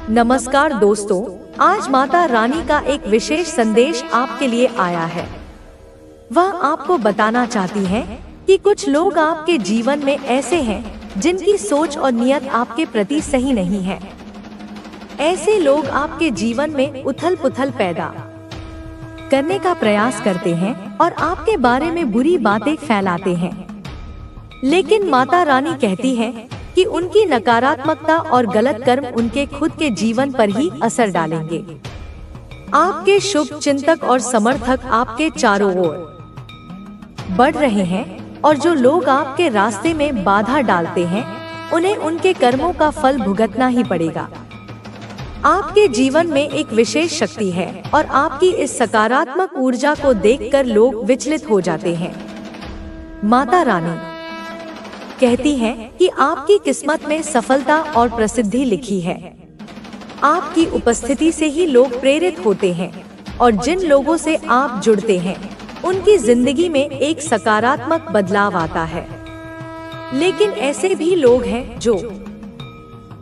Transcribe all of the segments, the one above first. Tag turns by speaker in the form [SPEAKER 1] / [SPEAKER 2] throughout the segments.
[SPEAKER 1] नमस्कार दोस्तों, आज माता रानी का एक विशेष संदेश आपके लिए आया है। वह आपको बताना चाहती हैं कि कुछ लोग आपके जीवन में ऐसे हैं जिनकी सोच और नियत आपके प्रति सही नहीं है। ऐसे लोग आपके जीवन में उथल पुथल पैदा करने का प्रयास करते हैं और आपके बारे में बुरी बातें फैलाते हैं। लेकिन माता रानी कहती है कि उनकी नकारात्मकता और गलत कर्म उनके खुद के जीवन पर ही असर डालेंगे। आपके शुभ चिंतक और समर्थक आपके चारों ओर बढ़ रहे हैं और जो लोग आपके रास्ते में बाधा डालते हैं उन्हें उनके कर्मों का फल भुगतना ही पड़ेगा। आपके जीवन में एक विशेष शक्ति है और आपकी इस सकारात्मक ऊर्जा को देखकर लोग विचलित हो जाते हैं। माता रानी कहती हैं कि आपकी किस्मत में सफलता और प्रसिद्धि लिखी है। आपकी उपस्थिति से ही लोग प्रेरित होते हैं और जिन लोगों से आप जुड़ते हैं उनकी जिंदगी में एक सकारात्मक बदलाव आता है। लेकिन ऐसे भी लोग हैं जो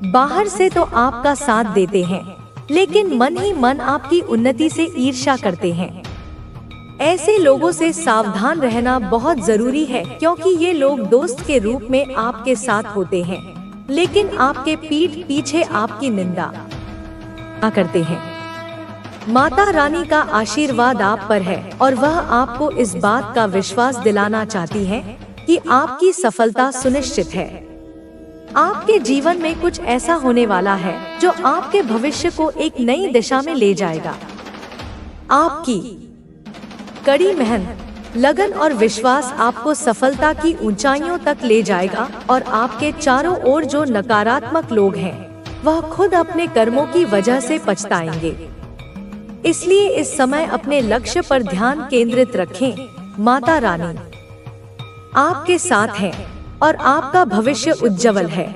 [SPEAKER 1] बाहर से तो आपका साथ देते हैं लेकिन मन ही मन आपकी उन्नति से ईर्ष्या करते हैं। ऐसे लोगों से सावधान रहना बहुत जरूरी है क्योंकि ये लोग दोस्त के रूप में आपके साथ होते हैं लेकिन आपके पीठ पीछे आपकी निंदा करते हैं। माता रानी का आशीर्वाद आप पर है और वह आपको इस बात का विश्वास दिलाना चाहती है कि आपकी सफलता सुनिश्चित है। आपके जीवन में कुछ ऐसा होने वाला है जो आपके भविष्य को एक नई दिशा में ले जाएगा। आपकी कड़ी मेहनत, लगन और विश्वास आपको सफलता की ऊंचाइयों तक ले जाएगा और आपके चारों ओर जो नकारात्मक लोग हैं वह खुद अपने कर्मों की वजह से पछताएंगे। इसलिए इस समय अपने लक्ष्य पर ध्यान केंद्रित रखें। माता रानी आपके साथ है और आपका भविष्य उज्जवल है।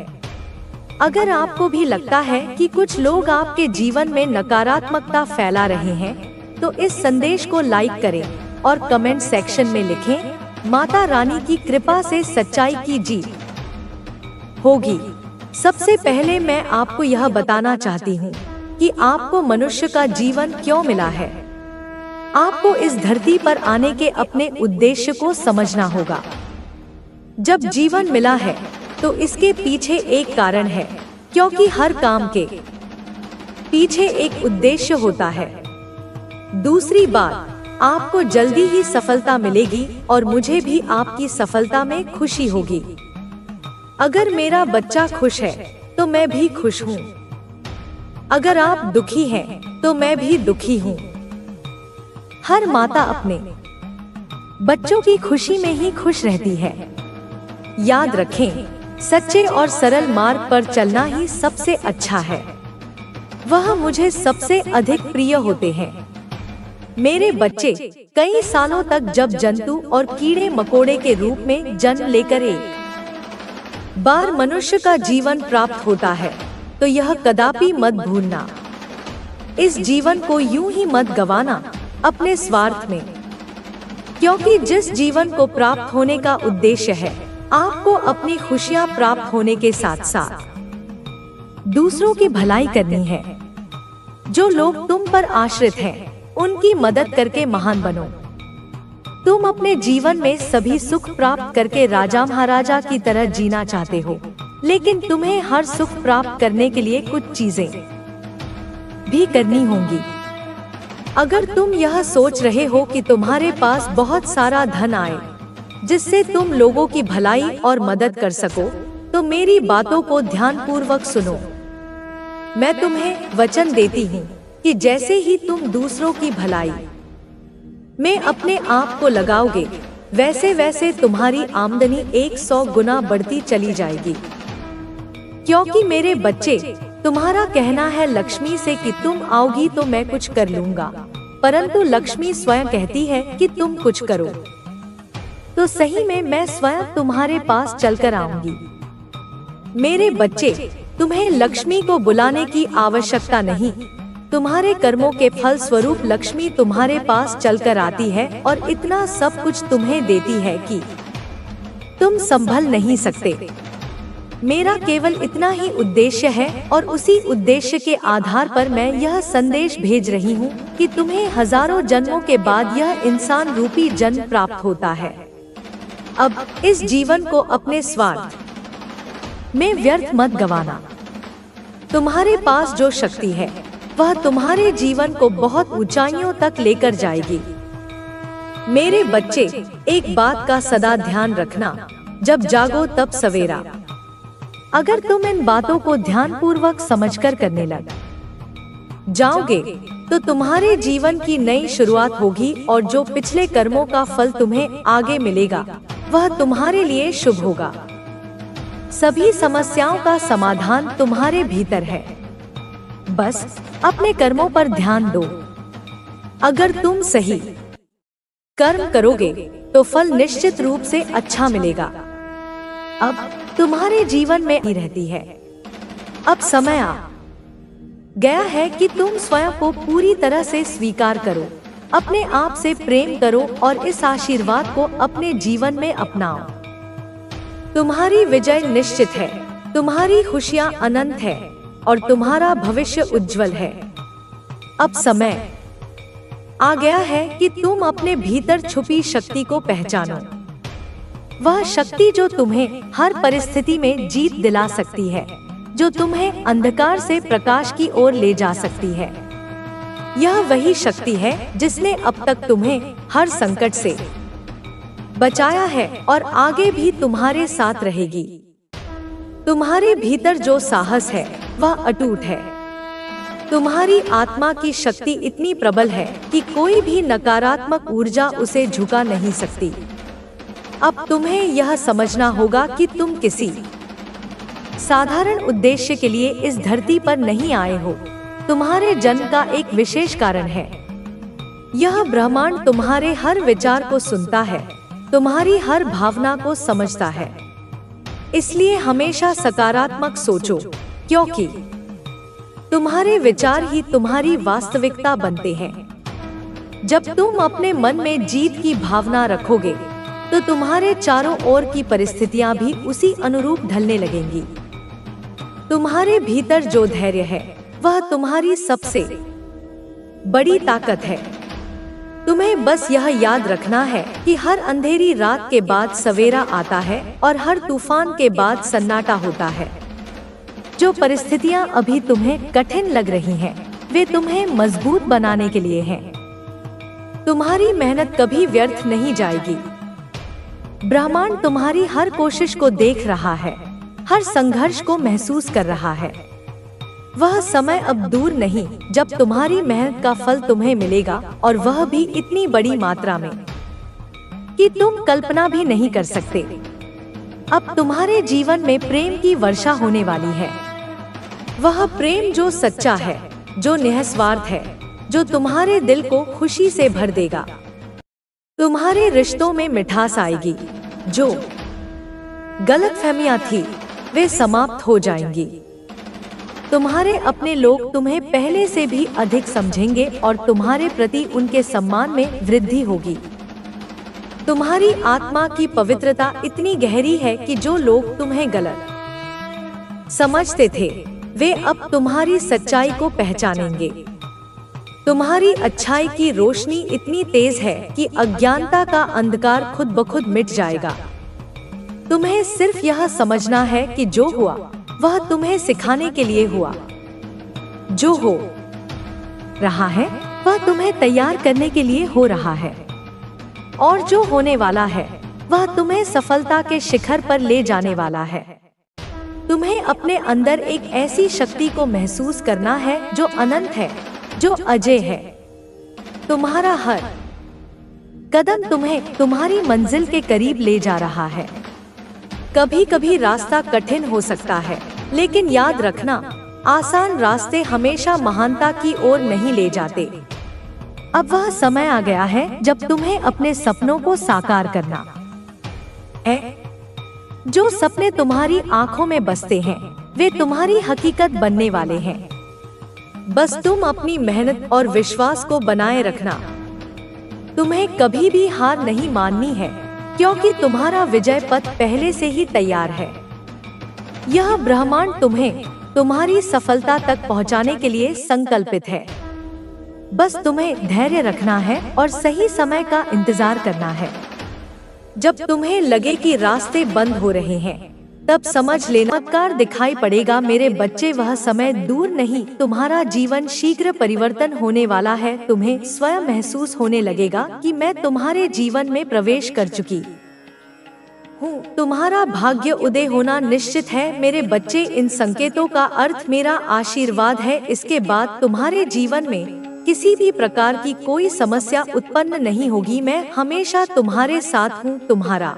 [SPEAKER 1] अगर आपको भी लगता है कि कुछ लोग आपके जीवन में नकारात्मकता फैला रहे हैं तो इस संदेश को लाइक करें और कमेंट सेक्शन में लिखें, माता रानी की कृपा से सच्चाई की जीत होगी। सबसे पहले मैं आपको यह बताना चाहती हूँ कि आपको मनुष्य का जीवन क्यों मिला है। आपको इस धरती पर आने के अपने उद्देश्य को समझना होगा। जब जीवन मिला है तो इसके पीछे एक कारण है, क्योंकि हर काम के पीछे एक उद्देश्य होता है। दूसरी बात, आपको जल्दी ही सफलता मिलेगी और मुझे भी आपकी सफलता में खुशी होगी। अगर मेरा बच्चा खुश है तो मैं भी खुश हूँ। अगर आप दुखी हैं तो मैं भी दुखी हूँ। हर माता अपने बच्चों की खुशी में ही खुश रहती है। याद रखें, सच्चे और सरल मार्ग पर चलना ही सबसे अच्छा है। वह मुझे सबसे अधिक प्रिय होते हैं। मेरे बच्चे कई सालों तक जब जंतु और कीड़े मकोड़े के रूप में जन्म लेकर एक बार मनुष्य का जीवन प्राप्त होता है तो यह कदापि मत भूलना। इस जीवन को यूं ही मत गंवाना अपने स्वार्थ में, क्योंकि जिस जीवन को प्राप्त होने का उद्देश्य है आपको अपनी खुशियां प्राप्त होने के साथ साथ दूसरों की भलाई करनी है। जो लोग तुम पर आश्रित हैं उनकी मदद करके महान बनो। तुम अपने जीवन में सभी सुख प्राप्त करके राजा महाराजा की तरह जीना चाहते हो, लेकिन तुम्हें हर सुख प्राप्त करने के लिए कुछ चीजें भी करनी होंगी। अगर तुम यह सोच रहे हो कि तुम्हारे पास बहुत सारा धन आए जिससे तुम लोगों की भलाई और मदद कर सको तो मेरी बातों को ध्यानपूर्वक सुनो। मैं तुम्हें वचन देती हूँ कि जैसे ही तुम दूसरों की भलाई में अपने आप को लगाओगे वैसे वैसे तुम्हारी आमदनी 100 गुना बढ़ती चली जाएगी। क्योंकि मेरे बच्चे, तुम्हारा कहना है लक्ष्मी से कि तुम आओगी तो मैं कुछ कर लूंगा, परंतु लक्ष्मी स्वयं कहती है कि तुम कुछ करो तो सही में मैं स्वयं तुम्हारे पास चलकर आऊंगी। मेरे बच्चे, तुम्हें लक्ष्मी को बुलाने की आवश्यकता नहीं। तुम्हारे कर्मों के फल स्वरूप लक्ष्मी तुम्हारे पास चलकर आती है और इतना सब कुछ तुम्हें देती है कि तुम संभल नहीं सकते। मेरा केवल इतना ही उद्देश्य है और उसी उद्देश्य के आधार पर मैं यह संदेश भेज रही हूँ कि तुम्हें हजारों जन्मों के बाद यह इंसान रूपी जन्म प्राप्त होता है। अब इस जीवन को अपने स्वार्थ में व्यर्थ मत गंवाना। तुम्हारे पास जो शक्ति है वह तुम्हारे जीवन को बहुत ऊंचाइयों तक लेकर जाएगी। मेरे बच्चे, एक बात का सदा ध्यान रखना, जब जागो तब सवेरा। अगर तुम इन बातों को ध्यानपूर्वक समझकर करने लग जाओगे तो तुम्हारे जीवन की नई शुरुआत होगी और जो पिछले कर्मों का फल तुम्हें आगे मिलेगा वह तुम्हारे लिए शुभ होगा। सभी समस्याओं का समाधान तुम्हारे भीतर है। बस अपने कर्मों पर ध्यान दो। अगर तुम सही कर्म करोगे तो फल निश्चित रूप से अच्छा मिलेगा। अब तुम्हारे जीवन में ही रहती है। अब समय आ गया है कि तुम स्वयं को पूरी तरह से स्वीकार करो, अपने आप से प्रेम करो और इस आशीर्वाद को अपने जीवन में अपनाओ। तुम्हारी विजय निश्चित है, तुम्हारी खुशियां अनंत है और तुम्हारा भविष्य उज्जवल है। अब समय आ गया है कि तुम अपने भीतर छुपी शक्ति को पहचानो। वह शक्ति जो तुम्हें हर परिस्थिति में जीत दिला सकती है, जो तुम्हें अंधकार से प्रकाश की ओर ले जा सकती है। यह वही शक्ति है जिसने अब तक तुम्हें हर संकट से बचाया है और आगे भी तुम्हारे साथ रहेगी। तुम्हारे भीतर जो साहस है वह अटूट है। तुम्हारी आत्मा की शक्ति इतनी प्रबल है कि कोई भी नकारात्मक ऊर्जा उसे झुका नहीं सकती। अब तुम्हें यह समझना होगा कि तुम किसी साधारण उद्देश्य के लिए इस धरती पर नहीं आए हो। तुम्हारे जन्म का एक विशेष कारण है। यह ब्रह्मांड तुम्हारे हर विचार को सुनता है, तुम्हारी हर भावना को समझता है। इसलिए हमेशा सकारात्मक सोचो, क्योंकि तुम्हारे विचार ही तुम्हारी वास्तविकता बनते हैं। जब तुम अपने मन में जीत की भावना रखोगे तो तुम्हारे चारों ओर की परिस्थितियां भी उसी अनुरूप ढलने लगेंगी। तुम्हारे भीतर जो धैर्य है वह तुम्हारी सबसे बड़ी ताकत है। तुम्हें बस यह याद रखना है कि हर अंधेरी रात के बाद सवेरा आता है और हर तूफान के बाद सन्नाटा होता है। जो परिस्थितियां अभी तुम्हें कठिन लग रही हैं, वे तुम्हें मजबूत बनाने के लिए हैं। तुम्हारी मेहनत कभी व्यर्थ नहीं जाएगी। ब्रह्मांड तुम्हारी हर कोशिश को देख रहा है, हर संघर्ष को महसूस कर रहा है। वह समय अब दूर नहीं जब तुम्हारी मेहनत का फल तुम्हें मिलेगा, और वह भी इतनी बड़ी मात्रा में कि तुम कल्पना भी नहीं कर सकते। अब तुम्हारे जीवन में प्रेम की वर्षा होने वाली है। वह प्रेम जो सच्चा है, जो निस्वार्थ है, जो तुम्हारे दिल को खुशी से भर देगा। तुम्हारे रिश्तों में मिठास आएगी। जो गलतफहमियां थी वे समाप्त हो जाएंगी। तुम्हारे अपने लोग तुम्हें पहले से भी अधिक समझेंगे और तुम्हारे प्रति उनके सम्मान में वृद्धि होगी। तुम्हारी आत्मा की पवित्रता इतनी गहरी है कि जो लोग तुम्हें गलत समझते थे वे अब तुम्हारी सच्चाई को पहचानेंगे। तुम्हारी अच्छाई की रोशनी इतनी तेज है कि अज्ञानता का अंधकार खुद ब खुद मिट जाएगा। तुम्हें सिर्फ यह समझना है कि जो हुआ वह तुम्हें सिखाने के लिए हुआ। जो हो रहा है वह तुम्हें तैयार करने के लिए हो रहा है, और जो होने वाला है वह तुम्हें सफलता के शिखर पर ले जाने वाला है। तुम्हें अपने अंदर एक ऐसी शक्ति को महसूस करना है जो अनंत है, जो अजय है। तुम्हारा हर कदम तुम्हें तुम्हारी मंजिल के करीब ले जा रहा है। कभी कभी रास्ता कठिन हो सकता है, लेकिन याद रखना, आसान रास्ते हमेशा महानता की ओर नहीं ले जाते। अब वह समय आ गया है जब तुम्हें अपने सपनों को साकार करना है। जो सपने तुम्हारी आंखों में बसते हैं वे तुम्हारी हकीकत बनने वाले हैं। बस तुम अपनी मेहनत और विश्वास को बनाए रखना। तुम्हें कभी भी हार नहीं माननी है, क्योंकि तुम्हारा विजय पथ पहले से ही तैयार है। यह ब्रह्मांड तुम्हें तुम्हारी सफलता तक पहुंचाने के लिए संकल्पित है। बस तुम्हें धैर्य रखना है और सही समय का इंतजार करना है। जब तुम्हें लगे कि रास्ते बंद हो रहे हैं, तब समझ लेना चमत्कार दिखाई पड़ेगा मेरे बच्चे। वह समय दूर नहीं, तुम्हारा जीवन शीघ्र परिवर्तन होने वाला है। तुम्हें स्वयं महसूस होने लगेगा कि मैं तुम्हारे जीवन में प्रवेश कर चुकी हूँ। तुम्हारा भाग्य उदय होना निश्चित है मेरे बच्चे। इन संकेतों का अर्थ मेरा आशीर्वाद है। इसके बाद तुम्हारे जीवन में किसी भी प्रकार की कोई समस्या उत्पन्न नहीं होगी। मैं हमेशा तुम्हारे साथ हूँ। तुम्हारा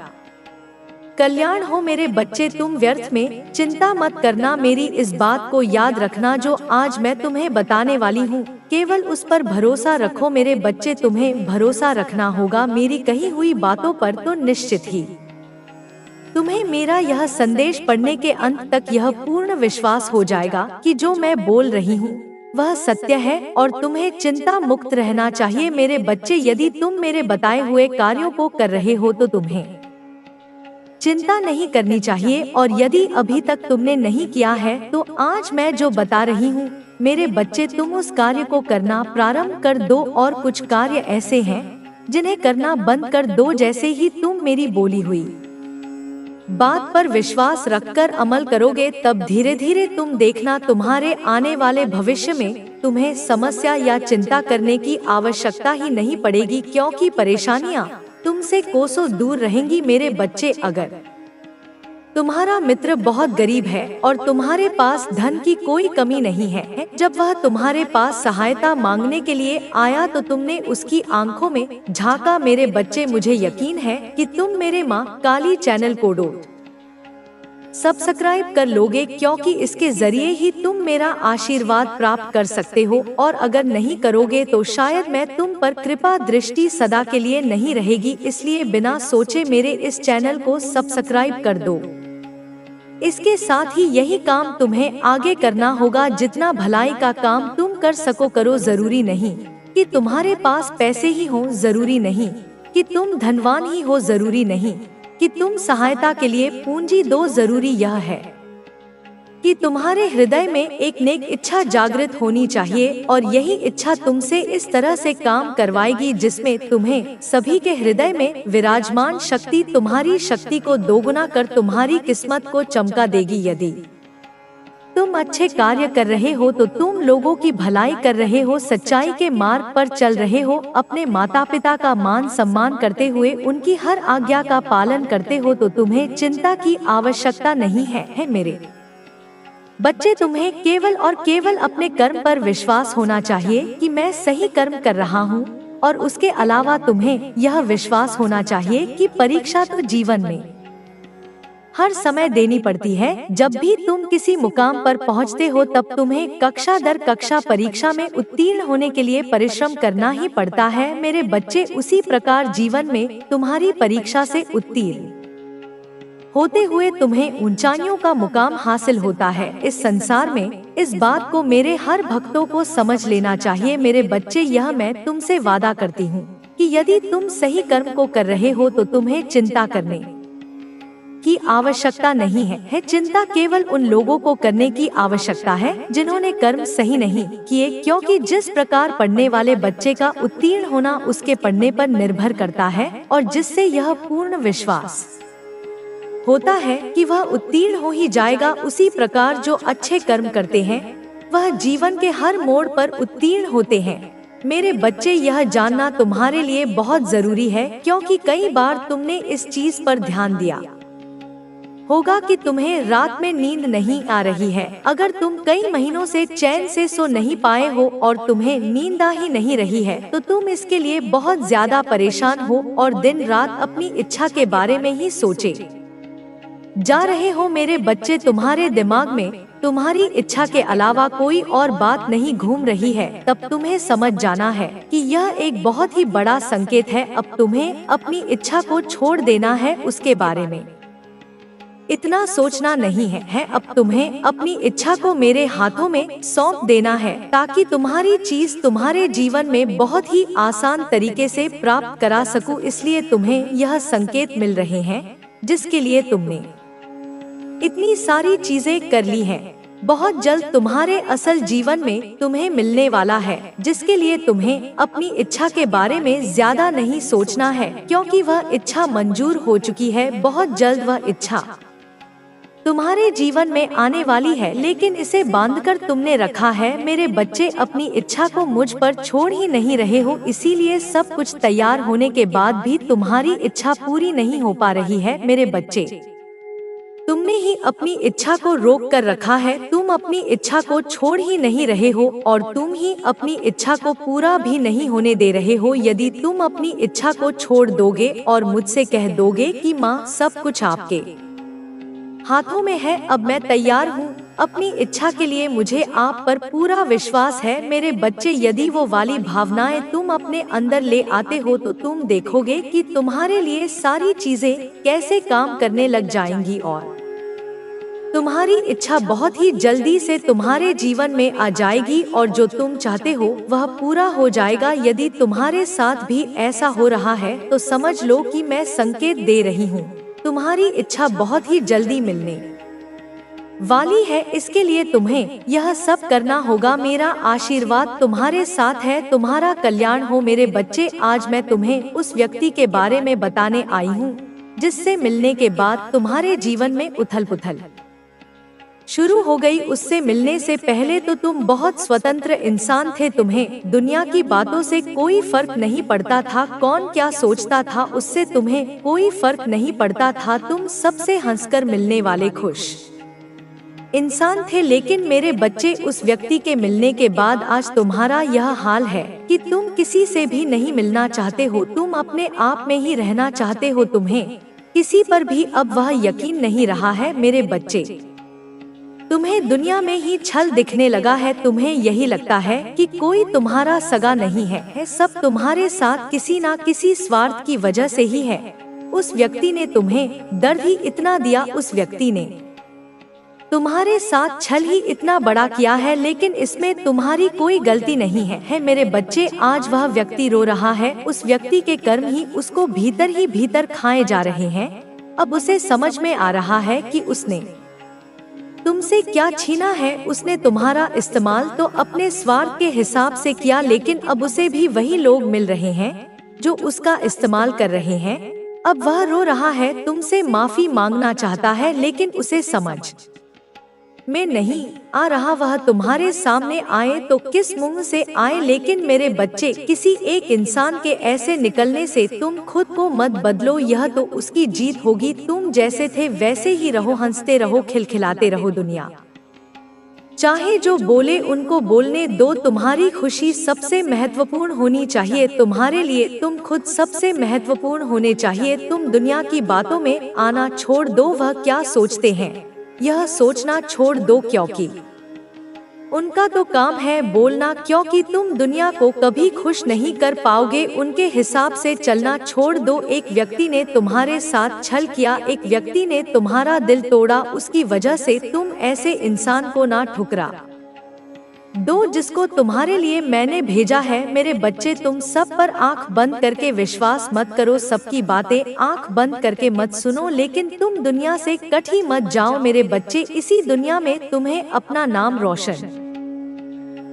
[SPEAKER 1] कल्याण हो मेरे बच्चे। तुम व्यर्थ में चिंता मत करना। मेरी इस बात को याद रखना जो आज मैं तुम्हें बताने वाली हूँ, केवल उस पर भरोसा रखो मेरे बच्चे। तुम्हें भरोसा रखना होगा मेरी कही हुई बातों पर तो निश्चित ही तुम्हें मेरा यह संदेश पढ़ने के अंत तक यह पूर्ण विश्वास हो जाएगा कि जो मैं बोल रही हूँ वह सत्य है और तुम्हें चिंता मुक्त रहना चाहिए मेरे बच्चे। यदि तुम मेरे बताए हुए कार्यों को कर रहे हो तो तुम्हें चिंता नहीं करनी चाहिए, और यदि अभी तक तुमने नहीं किया है तो आज मैं जो बता रही हूँ मेरे बच्चे, तुम उस कार्य को करना प्रारंभ कर दो। और कुछ कार्य ऐसे हैं जिन्हें करना बंद कर दो। जैसे ही तुम मेरी बोली हुई बात पर विश्वास रखकर अमल करोगे, तब धीरे धीरे तुम देखना तुम्हारे आने वाले भविष्य में तुम्हें समस्या या चिंता करने की आवश्यकता ही नहीं पड़ेगी, क्योंकि परेशानियां तुमसे कोसों दूर रहेंगी मेरे बच्चे। अगर तुम्हारा मित्र बहुत गरीब है और तुम्हारे पास धन की कोई कमी नहीं है, जब वह तुम्हारे पास सहायता मांगने के लिए आया तो तुमने उसकी आंखों में झांका मेरे बच्चे, मुझे यकीन है कि तुम मेरे माँ काली चैनल को सब्सक्राइब कर लोगे, क्योंकि इसके जरिए ही तुम मेरा आशीर्वाद प्राप्त कर सकते हो। और अगर नहीं करोगे तो शायद मैं तुम पर कृपा दृष्टि सदा के लिए नहीं रहेगी। इसलिए बिना सोचे मेरे इस चैनल को सब्सक्राइब कर दो। इसके साथ ही यही काम तुम्हें आगे करना होगा। जितना भलाई का काम तुम कर सको करो। जरूरी नहीं कि तुम्हारे पास पैसे ही हो, जरूरी नहीं कि तुम धनवान ही हो, जरूरी नहीं कि तुम सहायता के लिए पूंजी दो। जरूरी यह है कि तुम्हारे हृदय में एक नेक इच्छा जागृत होनी चाहिए, और यही इच्छा तुमसे इस तरह से काम करवाएगी जिसमें तुम्हें सभी के हृदय में विराजमान शक्ति तुम्हारी शक्ति को दोगुना कर तुम्हारी किस्मत को चमका देगी। यदि तुम अच्छे कार्य कर रहे हो तो तुम लोगों की भलाई कर रहे हो, सच्चाई के मार्ग पर चल रहे हो, अपने माता पिता का मान सम्मान करते हुए उनकी हर आज्ञा का पालन करते हो, तो तुम्हें चिंता की आवश्यकता नहीं है मेरे बच्चे। तुम्हें केवल और केवल अपने कर्म पर विश्वास होना चाहिए कि मैं सही कर्म कर रहा हूँ, और उसके अलावा तुम्हें यह विश्वास होना चाहिए कि परीक्षा तो जीवन में हर समय देनी पड़ती है। जब भी तुम किसी मुकाम पर पहुँचते हो तब तुम्हें कक्षा दर कक्षा परीक्षा में उत्तीर्ण होने के लिए परिश्रम करना ही पड़ता है मेरे बच्चे। उसी प्रकार जीवन में तुम्हारी परीक्षा से उत्तीर्ण होते हुए तुम्हें ऊंचाइयों का मुकाम हासिल होता है इस संसार में। इस बात को मेरे हर भक्तों को समझ लेना चाहिए मेरे बच्चे। यह मैं तुमसे वादा करती हूँ कि यदि तुम सही कर्म को कर रहे हो तो तुम्हें चिंता करने की आवश्यकता नहीं है। चिंता केवल उन लोगों को करने की आवश्यकता है जिन्होंने कर्म सही नहीं किए, क्योंकि जिस प्रकार पढ़ने वाले बच्चे का उत्तीर्ण होना उसके पढ़ने पर निर्भर करता है, और जिससे यह पूर्ण विश्वास होता है कि वह उत्तीर्ण हो ही जाएगा, उसी प्रकार जो अच्छे कर्म करते हैं वह जीवन के हर मोड़ पर उत्तीर्ण होते हैं मेरे बच्चे। यह जानना तुम्हारे लिए बहुत जरूरी है, क्योंकि कई बार तुमने इस चीज पर ध्यान दिया होगा कि तुम्हें रात में नींद नहीं आ रही है। अगर तुम कई महीनों से चैन से सो नहीं पाए हो और तुम्हें नींद आ ही नहीं रही है, तो तुम इसके लिए बहुत ज्यादा परेशान हो और दिन रात अपनी इच्छा के बारे में ही सोचे जा रहे हो मेरे बच्चे। तुम्हारे दिमाग में तुम्हारी इच्छा के अलावा कोई और बात नहीं घूम रही है, तब तुम्हें समझ जाना है कि यह एक बहुत ही बड़ा संकेत है। अब तुम्हें अपनी इच्छा को छोड़ देना है, उसके बारे में इतना सोचना नहीं है। अब तुम्हें अपनी इच्छा को मेरे हाथों में सौंप देना है, ताकि तुम्हारी चीज तुम्हारे जीवन में बहुत ही आसान तरीके से प्राप्त करा सकूं। इसलिए तुम्हें यह संकेत मिल रहे हैं जिसके लिए तुमने इतनी सारी चीजें कर ली हैं। बहुत जल्द तुम्हारे असल जीवन में तुम्हें मिलने वाला है, जिसके लिए तुम्हें अपनी इच्छा के बारे में ज्यादा नहीं सोचना है, क्योंकि वह इच्छा मंजूर हो चुकी है। बहुत जल्द वह इच्छा तुम्हारे जीवन में आने वाली है, लेकिन इसे बांधकर तुमने रखा है। मेरे बच्चे, अपनी इच्छा को मुझ पर छोड़ ही नहीं रहे हो, इसीलिए सब कुछ तैयार होने के बाद भी तुम्हारी इच्छा पूरी नहीं हो पा रही है। मेरे बच्चे, तुमने ही अपनी इच्छा को रोक कर रखा है। तुम अपनी इच्छा को छोड़ ही नहीं रहे हो और तुम ही अपनी इच्छा को पूरा भी नहीं होने दे रहे हो। यदि तुम अपनी इच्छा को छोड़ दोगे और मुझसे कह दोगे कि माँ, सब कुछ आपके हाथों में है, अब मैं तैयार हूँ अपनी इच्छा के लिए, मुझे आप पर पूरा विश्वास है। मेरे बच्चे, यदि वो वाली भावनाएं तुम अपने अंदर ले आते हो तो तुम देखोगे कि तुम्हारे लिए सारी चीजें कैसे काम करने लग जाएंगी और तुम्हारी इच्छा बहुत ही जल्दी से तुम्हारे जीवन में आ जाएगी और जो तुम चाहते हो वह पूरा हो जाएगा। यदि तुम्हारे साथ भी ऐसा हो रहा है तो समझ लो कि मैं संकेत दे रही हूँ, तुम्हारी इच्छा बहुत ही जल्दी मिलने वाली है। इसके लिए तुम्हें यह सब करना होगा। मेरा आशीर्वाद तुम्हारे साथ है, तुम्हारा कल्याण हो। मेरे बच्चे, आज मैं तुम्हें उस व्यक्ति के बारे में बताने आई हूँ जिससे मिलने के बाद तुम्हारे जीवन में उथल पुथल शुरू हो गई। उससे मिलने से पहले तो तुम बहुत स्वतंत्र इंसान थे, तुम्हें दुनिया की बातों से कोई फर्क नहीं पड़ता था, कौन क्या सोचता था उससे तुम्हें कोई फर्क नहीं पड़ता था। तुम सबसे हंसकर मिलने वाले खुश इंसान थे। लेकिन मेरे बच्चे, उस व्यक्ति के मिलने के बाद आज तुम्हारा यह हाल है कि तुम किसी से भी नहीं मिलना चाहते हो, तुम अपने आप में ही रहना चाहते हो। तुम्हें किसी पर भी अब वह यकीन नहीं रहा है। मेरे बच्चे, तुम्हें दुनिया में ही छल दिखने लगा है। तुम्हें यही लगता है कि कोई तुम्हारा सगा नहीं है, सब तुम्हारे साथ किसी ना किसी स्वार्थ की वजह से ही है। उस व्यक्ति ने तुम्हें दर्द ही इतना दिया, उस व्यक्ति ने तुम्हारे साथ छल ही इतना बड़ा किया है, लेकिन इसमें तुम्हारी कोई गलती नहीं है। मेरे बच्चे, आज वह व्यक्ति रो रहा है, उस व्यक्ति के कर्म ही उसको भीतर ही भीतर खाए जा रहे हैं। अब उसे समझ में आ रहा है कि उसने तुमसे क्या छीना है। उसने तुम्हारा इस्तेमाल तो अपने स्वार्थ के हिसाब से किया, लेकिन अब उसे भी वही लोग मिल रहे हैं जो उसका इस्तेमाल कर रहे हैं। अब वह रो रहा है, तुमसे माफी मांगना चाहता है, लेकिन उसे समझ में नहीं आ रहा वह तुम्हारे सामने आए तो किस मुंह से आए। लेकिन मेरे बच्चे, किसी एक इंसान के ऐसे निकलने से तुम खुद को मत बदलो, यह तो उसकी जीत होगी। तुम जैसे थे वैसे ही रहो, हंसते रहो, खिलखिलाते रहो। दुनिया चाहे जो बोले उनको बोलने दो, तुम्हारी खुशी सबसे महत्वपूर्ण होनी चाहिए। तुम्हारे लिए तुम खुद सबसे महत्वपूर्ण होने चाहिए। तुम दुनिया की बातों में आना छोड़ दो, वह क्या सोचते हैं यह सोचना छोड़ दो, क्योंकि उनका तो काम है बोलना। क्योंकि तुम दुनिया को कभी खुश नहीं कर पाओगे, उनके हिसाब से चलना छोड़ दो। एक व्यक्ति ने तुम्हारे साथ छल किया, एक व्यक्ति ने तुम्हारा दिल तोड़ा, उसकी वजह से तुम ऐसे इंसान को ना ठुकरा दो जिसको तुम्हारे लिए मैंने भेजा है। मेरे बच्चे, तुम सब पर आंख बंद करके विश्वास मत करो, सबकी बातें आंख बंद करके मत सुनो, लेकिन तुम दुनिया से कट ही मत जाओ। मेरे बच्चे, इसी दुनिया में तुम्हें अपना नाम रोशन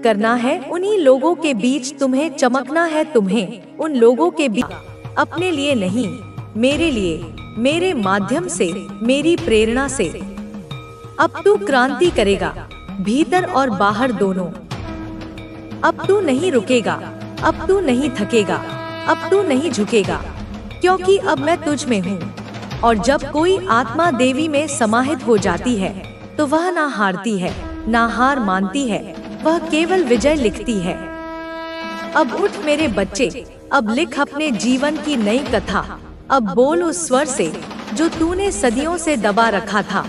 [SPEAKER 1] करना है, उन्हीं लोगों के बीच तुम्हें चमकना है। तुम्हें उन लोगों के बीच अपने लिए नहीं, मेरे लिए, मेरे माध्यम से, मेरी प्रेरणा से अब तू क्रांति करेगा, भीतर और बाहर दोनों। अब तू नहीं रुकेगा, अब तू नहीं थकेगा, अब तू नहीं झुकेगा, क्योंकि अब मैं तुझ में हूँ। और जब कोई आत्मा देवी में समाहित हो जाती है तो वह ना हारती है, ना हार मानती है, वह केवल विजय लिखती है। अब उठ मेरे बच्चे, अब लिख अपने जीवन की नई कथा। अब बोल उस स्वर से जो तूने सदियों से दबा रखा था।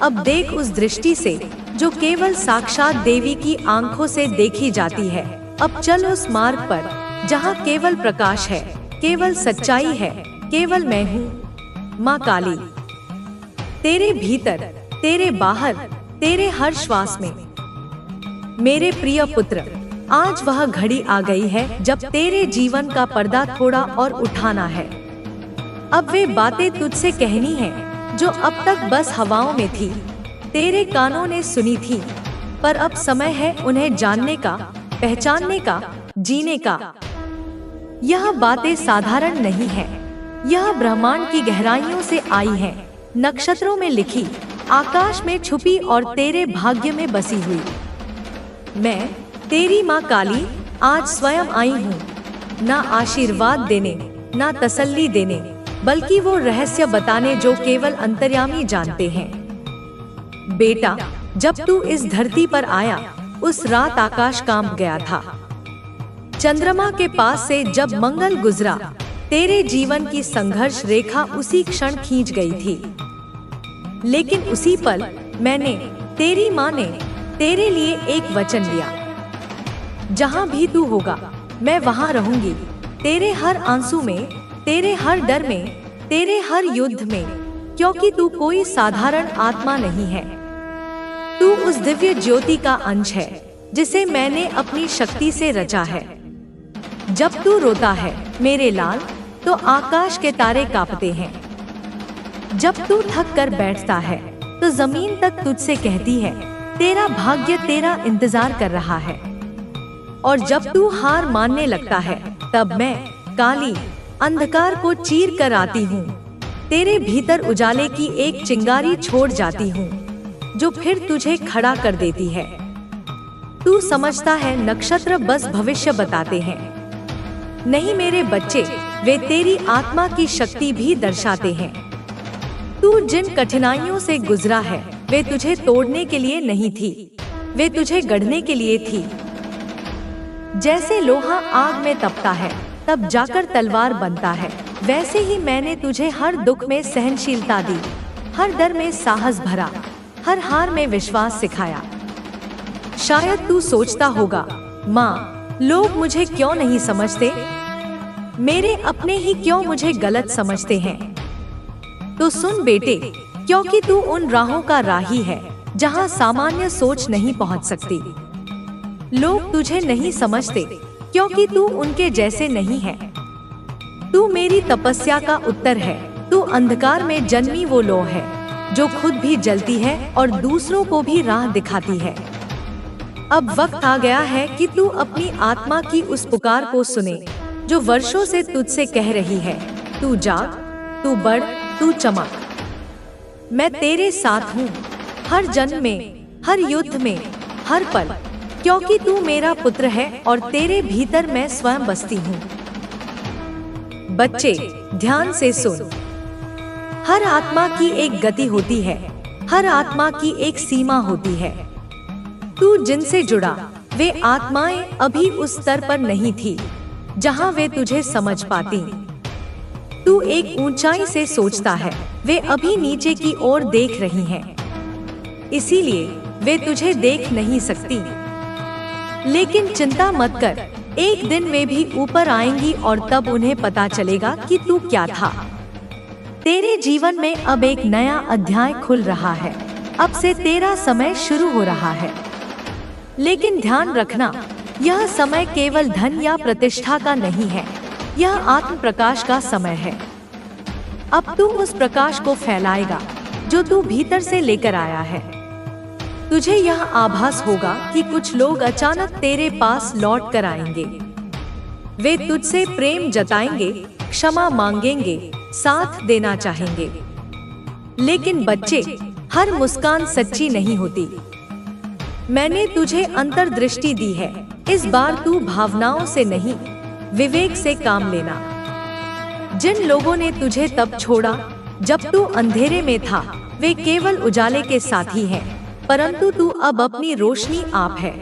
[SPEAKER 1] अब देख उस दृष्टि से जो केवल साक्षात देवी की आंखों से देखी जाती है। अब चल उस मार्ग पर जहाँ केवल प्रकाश है, केवल सच्चाई है, केवल मैं हूँ माँ काली। तेरे भीतर, तेरे बाहर, तेरे हर श्वास में। मेरे प्रिय पुत्र, आज वह घड़ी आ गई है जब तेरे जीवन का पर्दा थोड़ा और उठाना है। अब वे बातें तुझसे कहनी है जो अब तक बस हवाओं में थी। तेरे कानों ने सुनी थी, पर अब समय है उन्हें जानने का, पहचानने का, जीने का। यह बातें साधारण नहीं है, यह ब्रह्मांड की गहराइयों से आई है, नक्षत्रों में लिखी, आकाश में छुपी और तेरे भाग्य में बसी हुई। मैं तेरी माँ काली आज स्वयं आई हूँ, ना आशीर्वाद देने, ना तसल्ली देने, बल्कि वो रहस्य बताने जो केवल अंतर्यामी जानते हैं। बेटा, जब तू इस धरती पर आया, उस रात आकाश कांप गया था। चंद्रमा के पास से जब मंगल गुजरा, तेरे जीवन की संघर्ष रेखा उसी क्षण खींच गई थी। लेकिन उसी पल मैंने, तेरी माँ ने, तेरे लिए एक वचन लिया। जहाँ भी तू होगा, मैं वहाँ रहूंगी, तेरे हर आंसू में, तेरे हर डर में, तेरे हर युद्ध में, क्योंकि तू कोई साधारण आत्मा नहीं है। तू उस दिव्य ज्योति का अंश है, जिसे मैंने अपनी शक्ति से रचा है। जब तू रोता है मेरे लाल, तो आकाश के तारे कांपते हैं। जब तू थक कर बैठता है, तो जमीन तक तुझसे कहती है, तेरा भाग्य तेरा इंतजार कर रहा है। और जब तू हार मानने लगता है, तब मैं काली अंधकार को चीर कर आती हूँ, तेरे भीतर उजाले की एक चिंगारी छोड़ जाती हूँ, जो फिर तुझे खड़ा कर देती है। तू समझता है नक्षत्र बस भविष्य बताते हैं। नहीं मेरे बच्चे, वे तेरी आत्मा की शक्ति भी दर्शाते हैं। तू जिन कठिनाइयों से गुजरा है, वे तुझे तोड़ने के लिए नहीं थी, वे तुझे गढ़ने के लिए थी। जैसे लोहा आग में तपता है, तब जाकर तलवार बनता है, वैसे ही मैंने तुझे हर दुख में सहनशीलता दी, हर डर में साहस भरा, हर हार में विश्वास सिखाया। शायद तू सोचता होगा, माँ, लोग मुझे क्यों नहीं समझते, मेरे अपने ही क्यों मुझे गलत समझते हैं। तो सुन बेटे, क्योंकि तू उन राहों का राही है, जहाँ सामान्य सोच नहीं पहुँच सकती। लोग तुझे नहीं समझते, क्योंकि तू उनके जैसे नहीं है। तू मेरी तपस्या का उत्तर है, तू अंधकार में जन्मी वो लौ है, जो खुद भी जलती है और दूसरों को भी राह दिखाती है। अब वक्त आ गया है कि तू अपनी आत्मा की उस पुकार को सुने, जो वर्षों से तुझसे कह रही है, तू जाग, तू बढ़, तू चमक। मैं तेरे साथ हूँ, हर जन्म में, हर युद्ध में, हर पल, क्योंकि तू मेरा पुत्र है और तेरे भीतर मैं स्वयं बसती हूँ। बच्चे, ध्यान से सुन। हर आत्मा की एक गति होती है, हर आत्मा की एक सीमा होती है। तू जिनसे जुड़ा, वे आत्माएं अभी उस स्तर पर नहीं थी, जहां वे तुझे समझ पाती। तू एक ऊंचाई से सोचता है, वे अभी नीचे की ओर देख रही हैं। इसीलिए वे तुझे देख नहीं सकती। लेकिन चिंता मत कर, एक दिन वे भी ऊपर आएंगी और तब उन्हें पता चलेगा कि तू क्या था। तेरे जीवन में अब एक नया अध्याय खुल रहा है, अब से तेरा समय शुरू हो रहा है। लेकिन ध्यान रखना, यह समय केवल धन या प्रतिष्ठा का नहीं है, यह आत्म प्रकाश का समय है। अब तू उस प्रकाश को फैलाएगा, जो तू भीतर से लेकर आया है। तुझे यह आभास होगा कि कुछ लोग अचानक तेरे पास लौट कर आएंगे। वे तुझसे प्रेम जताएंगे, क्षमा मांगेंगे, साथ देना चाहेंगे। लेकिन बच्चे, हर मुस्कान सच्ची नहीं होती। मैंने तुझे अंतर्दृष्टि दी है, इस बार तू भावनाओं से नहीं, विवेक से काम लेना। जिन लोगों ने तुझे तब छोड़ा जब तू अंधेरे में था, वे केवल उजाले के साथी हैं, परंतु तू अब अपनी रोशनी आप है।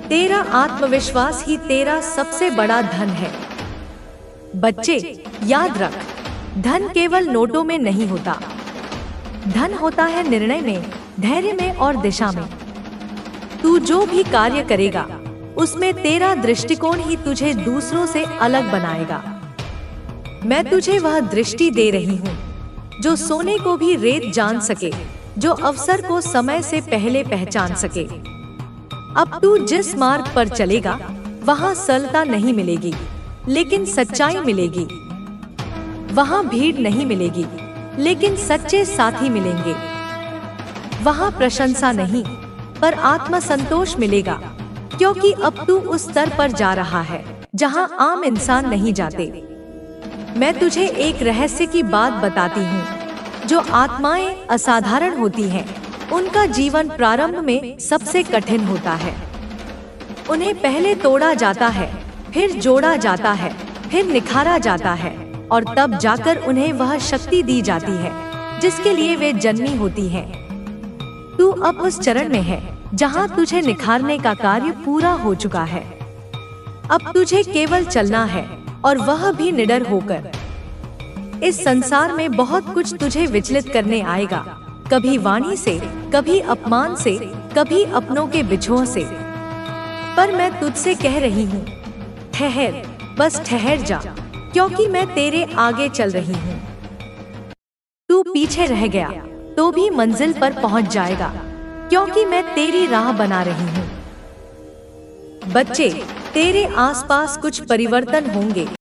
[SPEAKER 1] तेरा आत्मविश्वास ही तेरा सबसे बड़ा धन है। बच्चे, याद रख, धन केवल नोटों में नहीं होता, धन होता है निर्णय में, धैर्य में और दिशा में। तू जो भी कार्य करेगा, उसमें तेरा दृष्टिकोण ही तुझे दूसरों से अलग बनाएगा। मैं तुझे वह दृष्टि दे रही हूँ, जो सोने को भी रेत जान सके, जो अवसर को समय से पहले पहचान सके। अब तू जिस मार्ग पर चलेगा, वहाँ सरलता नहीं मिलेगी, लेकिन सच्चाई मिलेगी। वहाँ भीड़ नहीं मिलेगी, लेकिन सच्चे साथी मिलेंगे। वहाँ प्रशंसा नहीं, पर आत्मसंतोष मिलेगा, क्योंकि अब तू उस स्तर पर जा रहा है जहाँ आम इंसान नहीं जाते। मैं तुझे एक रहस्य की बात बताती हूँ। जो आत्माएं असाधारण होती हैं, उनका जीवन प्रारंभ में सबसे कठिन होता है। उन्हें पहले तोड़ा जाता है, फिर जोड़ा जाता है, फिर निखारा जाता है, और तब जाकर उन्हें वह शक्ति दी जाती है जिसके लिए वे जन्मी होती हैं। तू अब उस चरण में है जहां तुझे निखारने का कार्य पूरा हो चुका है। अब तुझे केवल चलना है, और वह भी निडर होकर। इस संसार में बहुत कुछ तुझे विचलित करने आएगा, कभी वाणी से, कभी अपमान से, कभी अपनों के बिछुओं से। पर मैं तुझसे कह रही हूँ, ठहर, बस ठहर जा, क्योंकि मैं तेरे आगे चल रही हूँ। तू पीछे रह गया तो भी मंजिल पर पहुँच जाएगा, क्योंकि मैं तेरी राह बना रही हूँ। बच्चे, तेरे आसपास कुछ परिवर्तन होंगे।